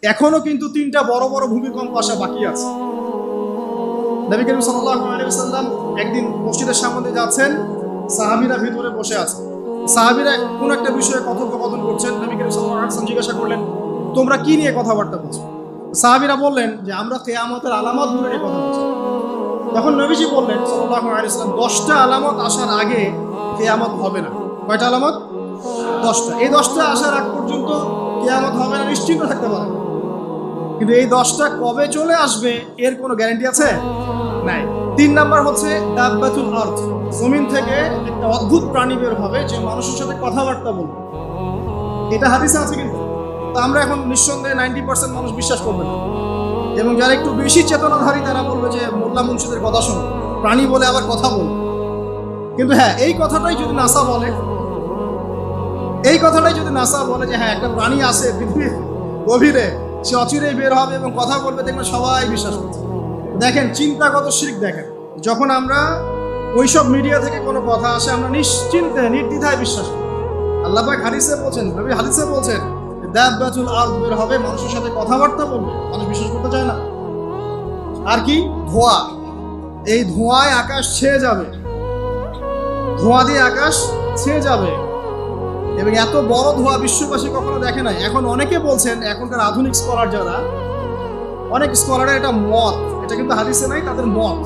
এখনো কিন্তু 3টা বড় বড় ভূমিকম্প আসা বাকি আছে। নবী করিম সাল্লাল্লাহু আলাইহি ওয়াসাল্লাম একদিন মসজিদের সামনে যাচ্ছেন, সাহাবীরা ভিতরে বসে আছে। সাহাবীরা কোন একটা বিষয়ে কথোপকথন করছেন। নবী করিম সাল্লাল্লাহু আলাইহি ওয়াসাল্লাম জিজ্ঞাসা করলেন, তোমরা কি নিয়ে কথাবার্তা বলছো? সাহাবীরা বললেন যে আমরা কিয়ামতের আলামত নিয়ে কথা বলছি। তখন নবীজি বললেন সাল্লাল্লাহু আলাইহি ওয়াসাল্লাম, 10টা আলামত আসার আগে কিয়ামত হবে না। কয়টা আলামত? 10টা। এই 10টা আসার আগ পর্যন্ত কিয়ামত হবে না, নিশ্চিন্ত থাকতে পারেন। কিন্তু এই 10টা কবে চলে আসবে এর কোনো গ্যারান্টি আছে? নাই। 3 নাম্বার হচ্ছে দাব্বাতুল আরদ, জমিন থেকে একটা অদ্ভুত প্রাণী বের হবে যে মানুষের সাথে কথাবার্তা বলবে। এটা হাদিসে আছে, কিন্তু তা আমরা এখন নিঃসন্দেহে 90% মানুষ বিশ্বাস করবে না। এবং যারা একটু বেশি চেতনাধারী তারা বলবে যে মোল্লা মুন্সিদের কথা শোনো, প্রাণী বলে আবার কথা বলবে। কিন্তু হ্যাঁ, এই কথাটাই যদি নাসা বলে, যে হ্যাঁ একটা প্রাণী আছে পৃথিবীর গভীরে, সে অচিরেই বের হবে এবং কথা বলবে, দেখবেন সবাই বিশ্বাস করছে। দেখেন চিন্তাগত শিরক। দেখেন যখন আমরা ওইসব মিডিয়া থেকে কোনো কথা আসে আমরা নিশ্চিন্তে নির্দ্বিধায় বিশ্বাস করি। আল্লাহ পাক হাদিসে বলছেন, নবী হাদিসে বলছেন দাব্বাতুল আরদ বের হবে, মানুষের সাথে কথাবার্তা বলবে, মানুষ বিশ্বাস করতে চায় না। আর কি? ধোঁয়া। এই ধোঁয়ায় আকাশ ছেয়ে যাবে, ধোঁয়া দিয়ে আকাশ ছেয়ে যাবে। এবং এত বড় ধোঁয়া বিশ্ববাসী কখনো দেখে নাই। এখন অনেকে বলছেন, এখনকার আধুনিক স্কলার যারা, অনেক স্কলারের এটা মত, এটা কিন্তু হাদিসে নাই, তাদের মত